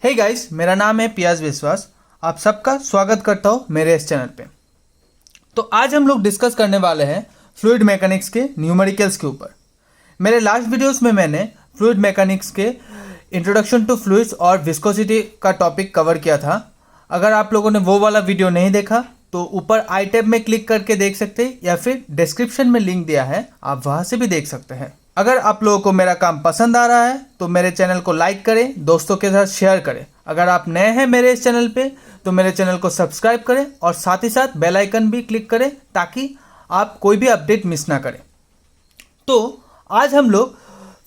Hey guys, मेरा नाम है पियाज विश्वास। आप सबका स्वागत करता हूँ मेरे इस चैनल पे। तो आज हम लोग डिस्कस करने वाले हैं फ्लूइड मैकेनिक्स के न्यूमेरिकल्स के ऊपर। मेरे लास्ट वीडियोस में मैंने फ्लूइड मैकेनिक्स के इंट्रोडक्शन टू फ्लूइड्स और विस्कोसिटी का टॉपिक कवर किया था। अगर आप लोगों ने वो वाला वीडियो नहीं देखा तो ऊपर आई टैब में क्लिक करके देख सकते हैं या फिर डिस्क्रिप्शन में लिंक दिया है, आप वहाँ से भी देख सकते हैं। अगर आप लोगों को मेरा काम पसंद आ रहा है तो मेरे चैनल को लाइक करें, दोस्तों के साथ शेयर करें। अगर आप नए हैं मेरे इस चैनल पे तो मेरे चैनल को सब्सक्राइब करें और साथ ही साथ बेल आइकन भी क्लिक करें ताकि आप कोई भी अपडेट मिस ना करें। तो आज हम लोग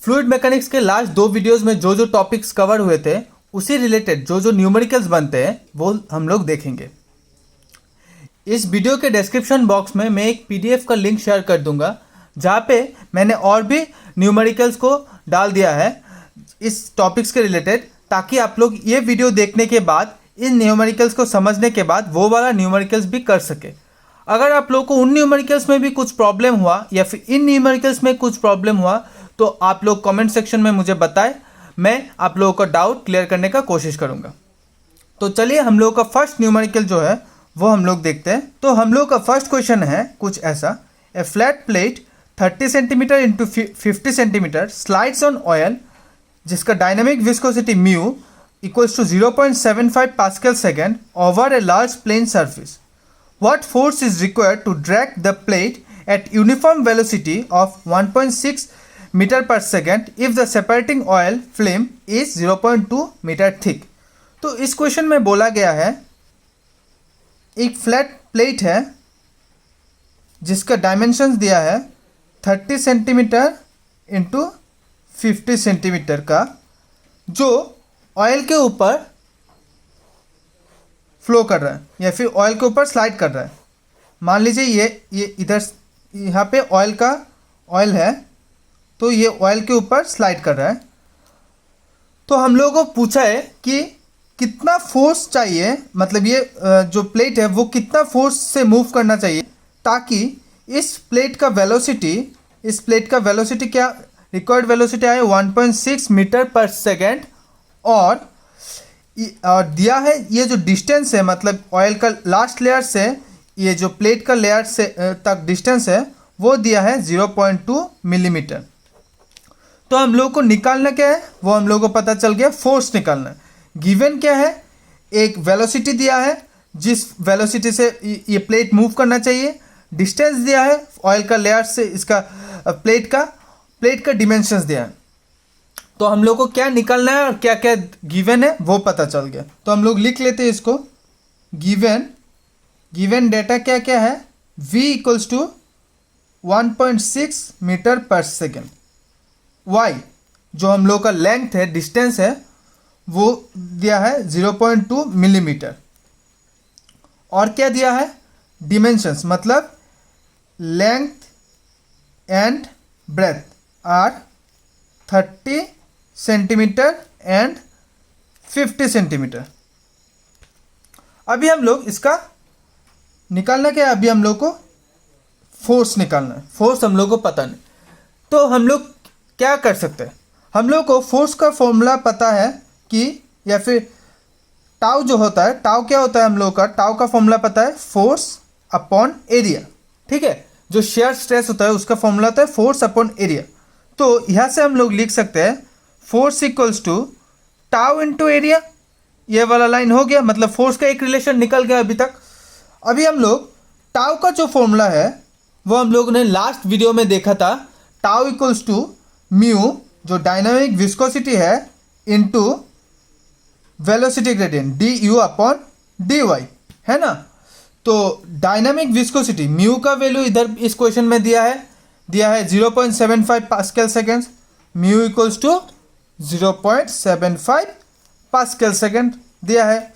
फ्लूइड मैकेनिक्स के लास्ट 2 वीडियोस में जो जो टॉपिक्स कवर हुए थे उसी रिलेटेड जो जो न्यूमेरिकल्स बनते हैं वो हम लोग देखेंगे। इस वीडियो के डिस्क्रिप्शन बॉक्स में मैं एक पीडीएफ का लिंक शेयर कर दूंगा जहाँ पे मैंने और भी न्यूमेरिकल्स को डाल दिया है इस टॉपिक्स के रिलेटेड, ताकि आप लोग ये वीडियो देखने के बाद इन न्यूमेरिकल्स को समझने के बाद वो वाला न्यूमेरिकल्स भी कर सके। अगर आप लोगों को उन न्यूमेरिकल्स में भी कुछ प्रॉब्लम हुआ या फिर इन न्यूमेरिकल्स में कुछ प्रॉब्लम हुआ तो आप लोग कमेंट सेक्शन में मुझे बताएं, मैं आप लोगों का डाउट क्लियर करने का कोशिश करूँगा। तो चलिए हम लोगों का फर्स्ट न्यूमेरिकल जो है वो हम लोग देखते हैं। तो हम लोग का फर्स्ट क्वेश्चन है कुछ ऐसा: a flat plate 30 centimetre into 50 centimetre slides on oil जिसका dynamic viscosity mu equals to 0.75 pascal second over a large plane surface. What force is required to drag the plate at uniform velocity of 1.6 metre per second if the separating oil film is 0.2 metre thick. तो इस question में बोला गया है एक flat plate है जिसका dimensions दिया है 30 सेंटीमीटर इंटू 50 सेंटीमीटर का, जो ऑयल के ऊपर फ्लो कर रहा है या फिर ऑयल के ऊपर स्लाइड कर रहा है। मान लीजिए ये इधर यहाँ पे ऑयल है तो ये ऑयल के ऊपर स्लाइड कर रहा है। तो हम लोगों को पूछा है कि कितना फोर्स चाहिए, मतलब ये जो प्लेट है वो कितना फोर्स से मूव करना चाहिए ताकि इस प्लेट का वेलोसिटी क्या रिक्वायर्ड वेलोसिटी आए 1.6 मीटर पर सेकेंड, और दिया है ये जो डिस्टेंस है, मतलब ऑयल का लास्ट लेयर से ये जो प्लेट का लेयर से तक डिस्टेंस है वो दिया है 0.2 मिलीमीटर। तो हम लोग को निकालना क्या है वो हम लोग को पता चल गया, फोर्स निकालना है। गिवन क्या है, एक वेलोसिटी दिया है जिस वेलोसिटी से ये प्लेट मूव करना चाहिए, डिस्टेंस दिया है ऑयल का लेयर से इसका प्लेट का डिमेंशंस दिया है। तो हम लोग को क्या निकालना है और क्या क्या गिवन है वो पता चल गया। तो हम लोग लिख लेते हैं इसको। गिवन डेटा क्या क्या है, v equals to 1.6 metre per second, y जो हम लोग का लेंथ है, डिस्टेंस है, वो दिया है 0.2 मिलीमीटर, और क्या दिया है डिमेंशंस, मतलब length and breadth are 30 centimetre and 50 centimetre. अभी हम लोग इसका निकालना क्या है, अभी हम लोग को फोर्स निकालना है। फोर्स हम लोग को पता नहीं, तो हम लोग क्या कर सकते हैं, हम लोग को फोर्स का फॉर्मूला पता है कि, या फिर टाउ जो होता है, टाउ क्या होता है हम लोग का, टाउ का फॉर्मूला पता है, फोर्स अपॉन एरिया। ठीक है, जो शेयर स्ट्रेस होता है उसका फॉर्मूला होता है फोर्स अपॉन एरिया। तो यहाँ से हम लोग लिख सकते हैं force equals to tau into area. ये वाला लाइन हो गया, मतलब फोर्स का एक रिलेशन निकल गया अभी तक। अभी हम लोग टाउ का जो फॉर्मूला है वो हम लोग ने लास्ट वीडियो में देखा था, टाउ इक्वल्स टू म्यू जो डायनामिक विस्कोसिटी है into velocity gradient d you upon D y, है ना। तो डायनामिक विस्कोसिटी म्यू का वैल्यू इधर इस क्वेश्चन में दिया है 0.75 pascal seconds, mu equals to 0.75 pascal second दिया है,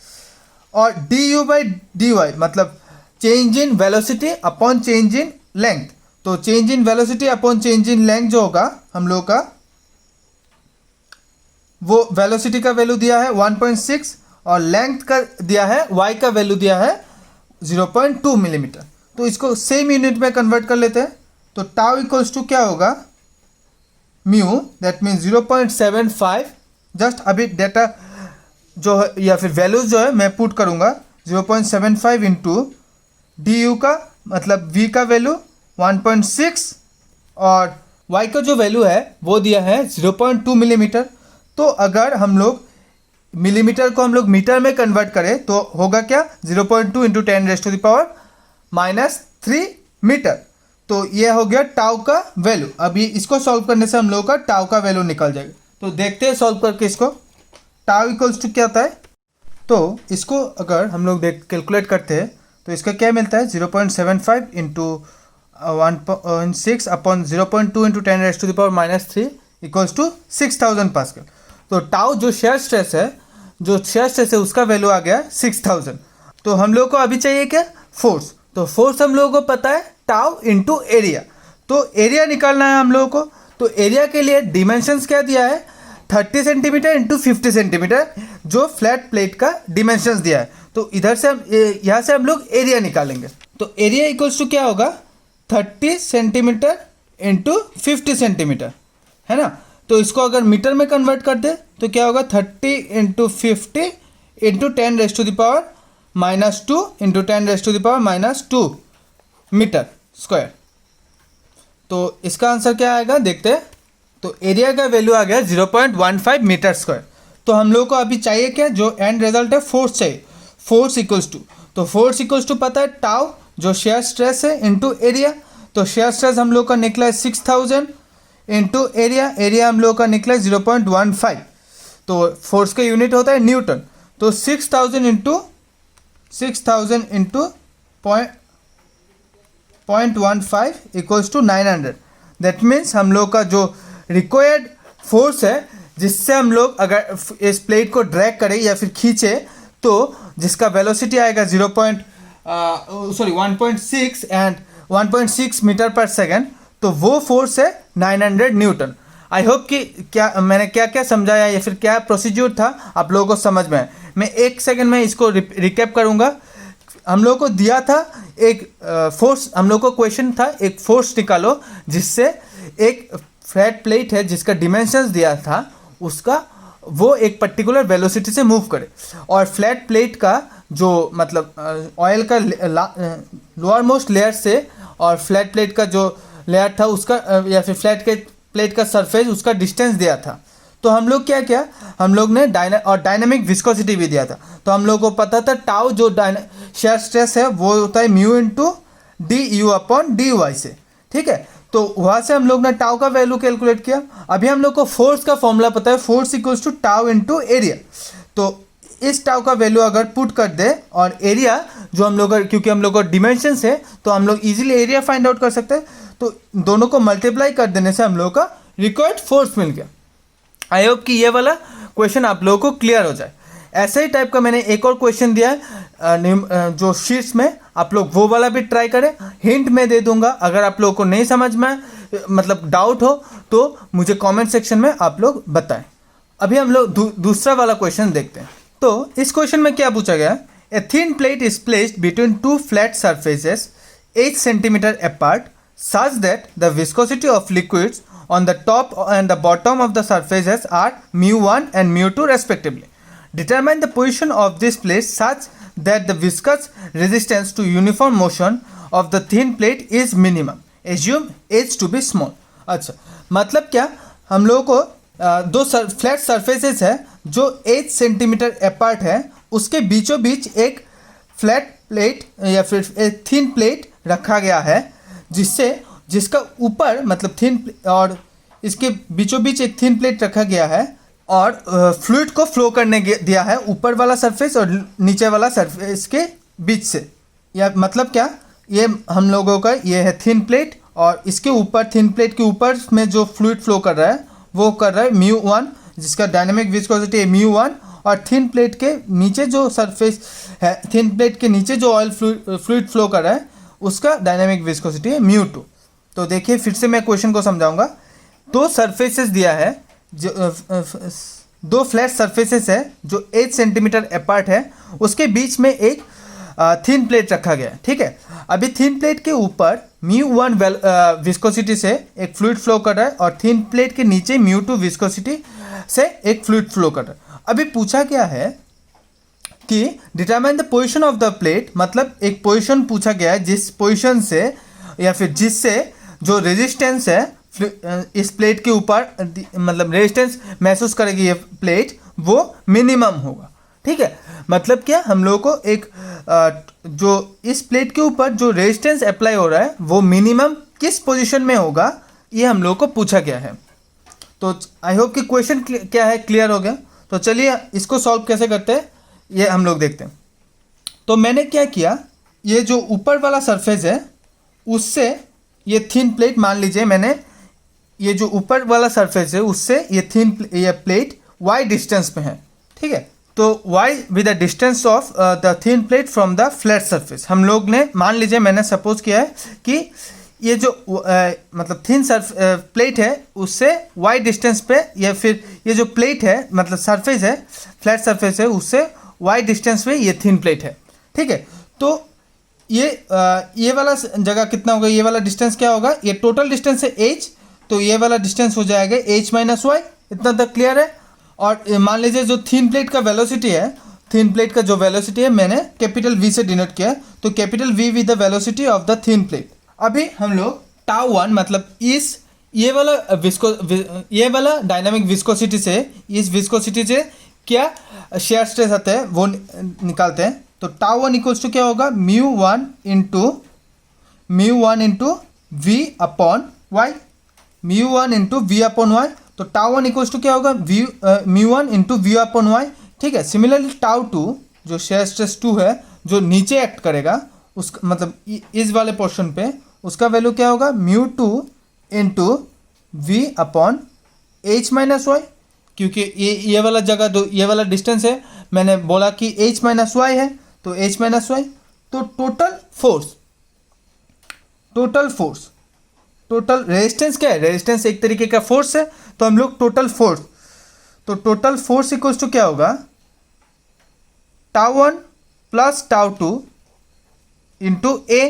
और d u by d y मतलब change in velocity upon change in length. तो change in velocity upon change in length जो होगा हम लोग का, वो वेलोसिटी का वैल्यू दिया है 1.6 और लेंथ का दिया है, y का वैल्यू दिया है 0.2 मिलीमीटर। तो इसको सेम यूनिट में कन्वर्ट कर लेते हैं। तो टाउ इक्वल्स टू क्या होगा, म्यू दैट मीन्स 0.75, जस्ट अभी जो है या फिर वैल्यूज जो है मैं पुट करूँगा 0.75 इंटू डी यू का मतलब v का वैल्यू 1.6 और y का जो वैल्यू है वो दिया है 0.2 मिलीमीटर। तो अगर हम लोग मिलीमीटर को हम लोग मीटर में कन्वर्ट करें तो होगा क्या 0.2 इंटू 10⁻³ मीटर। तो ये हो गया टाउ का वैल्यू। अभी इसको सॉल्व करने से हम लोगों का टाउ का वैल्यू निकल जाएगा। तो देखते हैं सॉल्व करके इसको। टाउ इक्वल्स टू क्या होता है, तो इसको अगर हम लोग कैलकुलेट करते हैं तो इसका क्या मिलता है 0.75 into 1.6 upon 0.2 into 10⁻³ equals to 6000 pascal. तो टाउ जो शेयर स्ट्रेस है उसका वैल्यू आ गया 6000। तो हम लोग को अभी चाहिए क्या फोर्स। तो फोर्स हम लोगों को पता है टाउ इंटू एरिया। तो एरिया निकालना है हम लोगों को। तो एरिया के लिए डिमेंशंस क्या दिया है 30 सेंटीमीटर इंटू 50 सेंटीमीटर जो फ्लैट प्लेट का डिमेंशंस दिया है। तो इधर से हम यहाँ से हम लोग एरिया निकालेंगे। तो एरिया इक्वल्स टू क्या होगा 30 सेंटीमीटर इंटू 50 सेंटीमीटर है ना। तो इसको अगर मीटर में कन्वर्ट कर दे तो क्या होगा 30 into 50 into 10⁻² into 10⁻² metre square. तो इसका आंसर क्या आएगा देखते हैं। तो एरिया का वैल्यू आ गया 0.15 मीटर स्क्वायर। तो हम लोग को अभी चाहिए क्या जो एंड रिजल्ट है फोर्स चाहिए। फोर्स इक्वल्स टू तो फोर्स इक्वल्स टू पता है टाउ जो शेयर स्ट्रेस है इंटू एरिया। तो शेयर स्ट्रेस हम लोग का निकला है 6000 इंटू एरिया हम लोग का निकला है 0.15। तो फोर्स का यूनिट होता है न्यूटन। तो 6000 into 0.15 equals to 900। That means हम लोग का जो रिक्वायर्ड फोर्स है जिससे हम लोग अगर इस प्लेट को ड्रैग करें या फिर खींचे तो जिसका वेलोसिटी आएगा 1.6 एंड 1.6 मीटर पर सेकेंड। तो वो फोर्स है 900 न्यूटन। आई होप कि मैंने क्या समझाया या फिर क्या प्रोसीड्यूर था आप लोगों को समझ में आए। मैं एक सेकंड में इसको रिकैप करूंगा। हम लोगों को दिया था एक फोर्स, हम लोग को क्वेश्चन था एक फोर्स निकालो जिससे एक फ्लैट प्लेट है जिसका डिमेंशंस दिया था उसका वो एक पर्टिकुलर वेलोसिटी से मूव करे। और फ्लैट प्लेट का जो मतलब ऑयल का लोअर मोस्ट लेयर से और फ्लैट प्लेट का जो लेयर था उसका या फिर प्लेट का सरफेस उसका डिस्टेंस दिया था। तो हम लोग क्या किया हम लोग ने डायनामिक विस्कोसिटी भी दिया था। तो हम लोग को पता था टाउ जो शेयर स्ट्रेस है वो होता है mu into D you upon D Y से। ठीक है, तो वहाँ से हम लोग ने टाउ का वैल्यू कैलकुलेट किया। अभी हम लोग को फोर्स का फॉर्मूला पता है force equals to tau into area. तो इस टाउ का वैल्यू अगर पुट कर दे और एरिया जो हम लोग क्योंकि हम लोग का डिमेंशंस है तो हम लोग इजीली एरिया फाइंड आउट कर सकते हैं। तो दोनों को मल्टीप्लाई कर देने से हम लोग का रिक्वायर्ड फोर्स मिल गया। आई होप कि ये वाला क्वेश्चन आप लोगों को क्लियर हो जाए। ऐसे ही टाइप का मैंने एक और क्वेश्चन दिया है जो शीट्स में, आप लोग वो वाला भी ट्राई करें। हिंट मैं दे दूंगा, अगर आप लोगों को नहीं समझ में मतलब डाउट हो तो मुझे कमेंट सेक्शन में आप लोग बताएं। अभी हम लोग दूसरा वाला क्वेश्चन देखते हैं। तो इस क्वेश्चन में क्या पूछा गया, a thin plate is placed between two flat surfaces 8 centimetre apart such that the viscosity of liquids on the top and the bottom of the surfaces are mu1 and mu2 respectively. Determine the position of this plate such that the viscous resistance to uniform motion of the thin plate is minimum. Assume h to be small. अच्छा, मतलब क्या हम लोगों को दो flat surfaces है जो 8 centimetre apart है, उसके बीचों बीच एक फ्लैट प्लेट या फिर एक थिन प्लेट रखा गया है जिसका ऊपर मतलब थिन और इसके बीचों बीच एक थिन प्लेट रखा गया है और फ्लूइड को फ्लो करने दिया है ऊपर वाला सरफेस और नीचे वाला सरफेस के बीच से। या मतलब क्या, ये हम लोगों का ये है थिन प्लेट और इसके ऊपर थिन प्लेट के ऊपर में जो फ्लूइड फ्लो कर रहा है वो कर रहा है mu1 जिसका डायनेमिक विस्कोसिटी है mu1 और थिन प्लेट के नीचे जो सरफेस है, थिन प्लेट के नीचे जो ऑयल फ्लूइड फ्लो कर रहा है उसका डायनामिक विस्कोसिटी है mu2। तो देखिए फिर से मैं क्वेश्चन को समझाऊंगा। दो सरफेसेस दिया है जो दो फ्लैट सरफेसेस है जो 8 सेंटीमीटर अपार्ट है, उसके बीच में एक थिन प्लेट रखा गया है। ठीक है, अभी थिन प्लेट के ऊपर mu1 विस्कोसिटी से एक फ्लूइड फ्लो कर रहा है और थिन प्लेट के नीचे mu2 विस्कोसिटी से एक फ्लूइड फ्लो कर रहा है। अभी पूछा क्या है कि determine the position of the plate, मतलब एक पोजीशन पूछा गया है जिस पोजीशन से या फिर जिससे जो रेजिस्टेंस है इस प्लेट के ऊपर, मतलब रेजिस्टेंस महसूस करेगी ये प्लेट, वो मिनिमम होगा। ठीक है, मतलब क्या, हम लोग को एक जो इस प्लेट के ऊपर जो रेजिस्टेंस अप्लाई हो रहा है वो मिनिमम किस पोजीशन में होगा, ये हम लोग को पूछा गया है। तो आई होप कि क्वेश्चन क्या है क्लियर हो गया। तो चलिए इसको सॉल्व कैसे करते हैं ये हम लोग देखते हैं। तो मैंने क्या किया, ये जो ऊपर वाला सरफेस है उससे ये थिन प्लेट, मान लीजिए मैंने ये जो ऊपर वाला सरफेस है उससे ये प्लेट y डिस्टेंस पे है। ठीक है, तो y with the distance of the thin plate from the flat surface, हम लोग ने मान लीजिए मैंने सपोज किया है कि ये जो मतलब थिन प्लेट है उससे y डिस्टेंस पे, या फिर ये जो प्लेट है मतलब सरफेस है, फ्लैट सरफेस है, उससे y डिस्टेंस पे ये थिन प्लेट है। ठीक है, तो ये वाला जगह कितना होगा, ये वाला डिस्टेंस क्या होगा, ये टोटल डिस्टेंस है h, तो ये वाला डिस्टेंस हो जाएगा h माइनस वाई। इतना तक क्लियर है। और मान लीजिए जो थिन प्लेट का वेलोसिटी है, थिन प्लेट का जो वेलोसिटी है मैंने कैपिटल V से डिनोट किया, तो capital V with the velocity of the thin plate. अभी हम लोग टाउ वन मतलब ये वाला डायनामिक विस्कोसिटी से, इस विस्कोसिटी से क्या शेयर स्ट्रेस आता है वो निकालते हैं। तो टाउ वन इक्वल्स टू क्या होगा, mu one into we upon Y, mu one into we upon Y. तो टाउ वन इक्वल्स टू क्या होगा, mu one into we upon Y. ठीक है, सिमिलरली टाउ टू जो शेयर स्ट्रेस 2 है जो नीचे एक्ट करेगा, उस मतलब इस वाले पोर्शन पे, उसका वैल्यू क्या होगा, mu two into we upon H minus Y, क्योंकि ये वाला जगह जो ये वाला डिस्टेंस है मैंने बोला कि एच माइनस वाई है, तो एच माइनस वाई। तो टोटल रेजिस्टेंस क्या है, रेजिस्टेंस एक तरीके का फोर्स है, तो हम लोग टोटल फोर्स इक्वल्स टू क्या होगा, tau one plus tau two into a.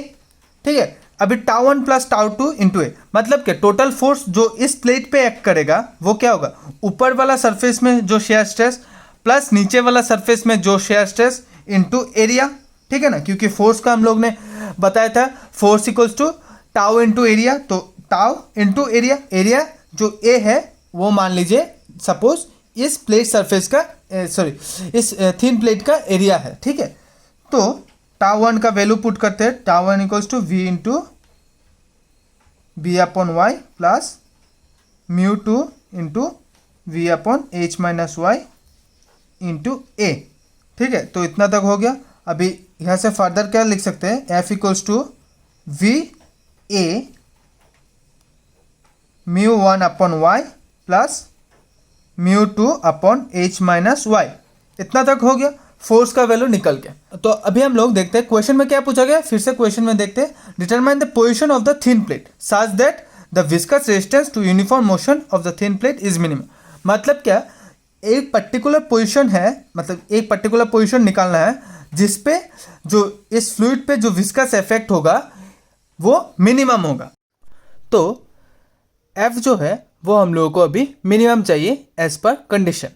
ठीक है, अभी tau one plus tau two into a मतलब क्या, टोटल फोर्स जो इस प्लेट पे एक्ट करेगा वो क्या होगा, ऊपर वाला सरफेस में जो शेयर स्ट्रेस प्लस नीचे वाला सरफेस में जो शेयर स्ट्रेस इंटू एरिया। ठीक है ना, क्योंकि फोर्स का हम लोग ने बताया था force equals to tau into area, तो टाउ इंटू एरिया, एरिया जो ए है वो मान लीजिए सपोज इस प्लेट सरफेस का इस थिन प्लेट का एरिया है। ठीक है, तो टाउ वन का वैल्यू पुट करते हैं, tau one equals to v into we upon Y plus mu two into we upon H minus y into a. ठीक है, तो इतना तक हो गया। अभी यहाँ से फर्दर क्या लिख सकते हैं, F equals to V A mu one upon Y plus mu two upon H minus Y. इतना तक हो गया, फोर्स का वैल्यू निकल गया। तो अभी हम लोग देखते हैं क्वेश्चन में क्या पूछा गया, फिर से क्वेश्चन में देखते हैं। Determine the position of the thin plate such that the viscous resistance to uniform motion of the thin plate is minimum. मतलब क्या, एक पर्टिकुलर पोजीशन है, मतलब एक पर्टिकुलर पोजीशन निकालना है जिसपे जो इस फ्लूइड पे जो विस्कस इफेक्ट होगा वो मिनिमम होगा। तो एफ जो है वो हम लोगों को अभी मिनिमम चाहिए as per condition,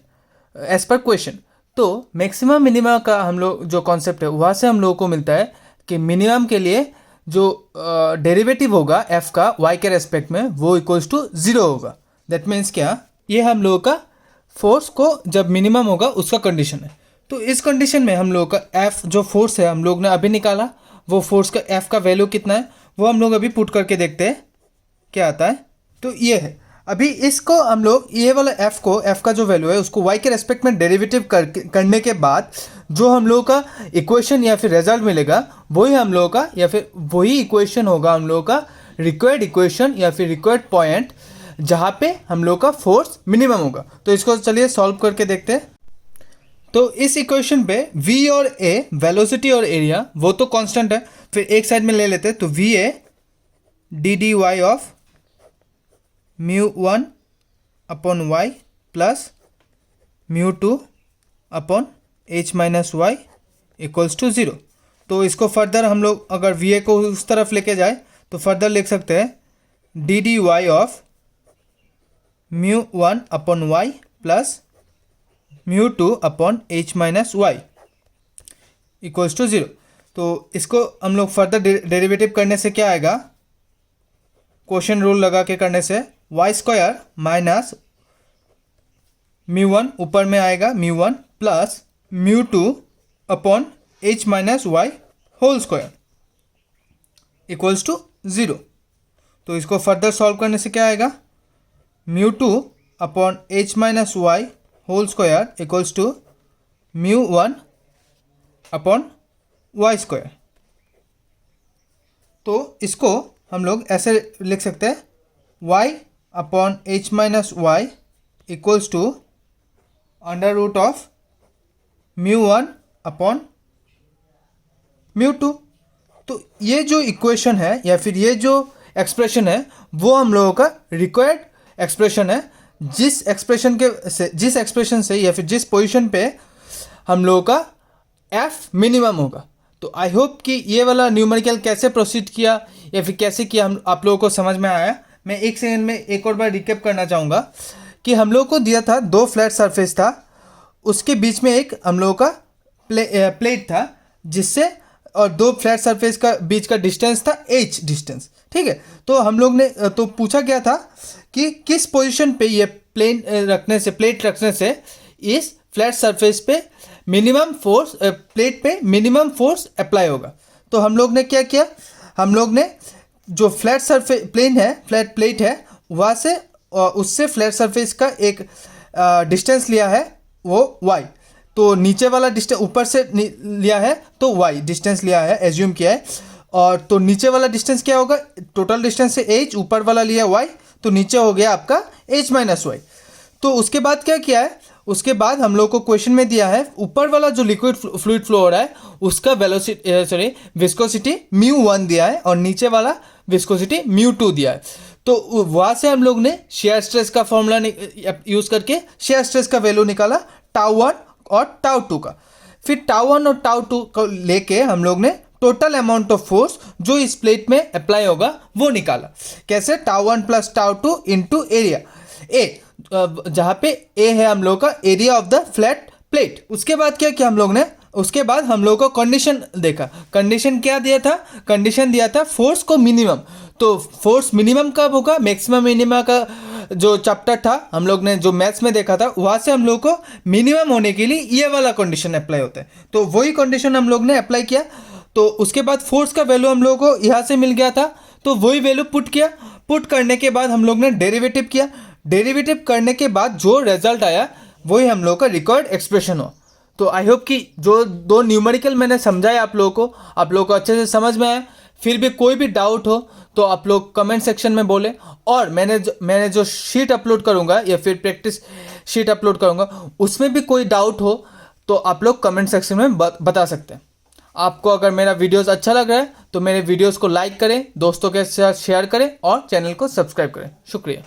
as per question. तो मैक्सिमम मिनिमम का हम लोग जो कॉन्सेप्ट है वहाँ से हम लोगों को मिलता है कि मिनिमम के लिए जो डेरिवेटिव होगा एफ का वाई के रेस्पेक्ट में वो इक्वल्स टू 0 होगा। दैट मीन्स क्या, ये हम लोगों का फोर्स को जब मिनिमम होगा उसका कंडीशन है। तो इस कंडीशन में हम लोगों का एफ जो फोर्स है हम लोग ने अभी निकाला, वो फोर्स का एफ का वैल्यू कितना है वो हम लोग अभी पुट करके देखते हैं क्या आता है। तो ये है, अभी इसको हम लोग ये वाला एफ को, एफ का जो वैल्यू है उसको वाई के रेस्पेक्ट में डेरिवेटिव करने के बाद जो हम लोगों का इक्वेशन या फिर रिजल्ट मिलेगा वही हम लोगों का, या फिर वही इक्वेशन होगा हम लोगों का रिक्वायर्ड इक्वेशन या फिर रिक्वायर्ड पॉइंट जहाँ पे हम लोग का फोर्स मिनिमम होगा। तो इसको चलिए सॉल्व करके देखते हैं। तो इस इक्वेशन पे v और a वेलोसिटी और एरिया वो तो कांस्टेंट है, फिर एक साइड में ले लेते हैं। तो V A D D Y of mu one upon Y plus mu two upon H minus Y equals to 0। तो इसको फर्दर हम लोग अगर वी ए को उस तरफ लेके जाए तो फर्दर लिख सकते हैं D D Y of mu one upon Y plus mu two upon H minus Y. Equals to 0। तो इसको हम लोग फर्दर डेरिवेटिव करने से क्या आएगा, क्वोशिएंट रूल लगा के करने से Y square minus mu one ऊपर में आएगा mu one plus mu two upon H minus Y whole square equals to 0। तो इसको फर्दर सॉल्व करने से क्या आएगा, mu two upon H minus Y whole square equals to mu one upon Y square. तो इसको हम लोग ऐसे लिख सकते हैं, y upon H minus Y equals to under root of mu one upon mu two. तो ये जो इक्वेशन है या फिर ये जो एक्सप्रेशन है वो हम लोगों का रिक्वायर्ड एक्सप्रेशन है, जिस एक्सप्रेशन से या फिर जिस पोजीशन पे हम लोगों का f मिनिमम होगा। तो आई होप कि ये वाला न्यूमेरिकल कैसे प्रोसीड किया या फिर कैसे किया हम आप लोगों को समझ में आया। मैं एक सेकंड में एक और बार रिकैप करना चाहूँगा कि हम लोगों को दिया था 2 फ्लैट सरफेस था, उसके बीच में एक हम लोगों का प्लेट था, जिससे और 2 फ्लैट सरफेस का बीच का डिस्टेंस था h डिस्टेंस, ठीक है। तो हम लोग ने तो पूछा गया था कि किस पोजीशन पे ये प्लेट रखने से इस फ्लैट सरफेस पे मिनिमम फोर्स प्लेट पे मिनिमम फोर्स अप्लाई होगा। तो हम लोग ने क्या किया, हम लोग ने जो फ्लैट सरफेस फ्लैट प्लेट है वहाँ से उससे फ्लैट सरफेस का एक डिस्टेंस लिया है वो y। तो नीचे वाला डिस्टेंस ऊपर से लिया है तो y डिस्टेंस लिया है, एज्यूम किया है। और तो नीचे वाला डिस्टेंस क्या होगा, टोटल डिस्टेंस से h, ऊपर वाला लिया y, तो नीचे हो गया आपका h माइनस वाई। तो उसके बाद क्या किया है, उसके बाद हम लोग को क्वेश्चन में दिया है ऊपर वाला जो लिक्विड फ्लूइड फ्लो हो रहा है उसका विस्कोसिटी म्यू वन दिया है और नीचे वाला विस्कोसिटी म्यू टू दिया है। तो वहाँ से हम लोग ने शेयर स्ट्रेस का फॉर्मूला यूज़ करके शेयर स्ट्रेस का वैल्यू निकाला टाउ वन और टाउ टू का। फिर टाउ वन और टाउ टू को लेके हम लोग ने टोटल अमाउंट ऑफ फोर्स जो इस प्लेट में अप्लाई होगा वो निकाला। कैसे, tau one plus tau two into area A, जहाँ पे ए है हम लोग का area of the flat plate. उसके बाद क्या किया हम लोग ने, उसके बाद हम लोग को कंडीशन देखा। कंडीशन क्या दिया था, कंडीशन दिया था फोर्स को मिनिमम। तो फोर्स मिनिमम कब होगा, मैक्सिमम मिनिमम का जो चैप्टर था हम लोग ने जो मैथ्स में देखा था वहाँ से हम लोग को मिनिमम होने के लिए ये वाला कंडीशन अप्लाई होता है। तो वही कंडीशन हम लोग ने अप्लाई किया। तो उसके बाद फोर्स का वैल्यू हम लोग को यहाँ से मिल गया था, तो वही वैल्यू पुट किया। पुट करने के बाद हम लोग ने डेरिवेटिव किया। डेरिवेटिव करने के बाद जो रिजल्ट आया वही हम लोग का रिक्वायर्ड एक्सप्रेशन हो। तो आई होप कि जो 2 न्यूमेरिकल मैंने समझाया आप लोगों को अच्छे से समझ में आया। फिर भी कोई भी डाउट हो तो आप लोग कमेंट सेक्शन में बोलें, और मैंने जो शीट अपलोड करूँगा या फिर प्रैक्टिस शीट अपलोड करूँगा उसमें भी कोई डाउट हो तो आप लोग कमेंट सेक्शन में बता सकते हैं। आपको अगर मेरा वीडियोस अच्छा लग रहा है तो मेरे वीडियोस को लाइक करें, दोस्तों के साथ शेयर करें और चैनल को सब्सक्राइब करें। शुक्रिया।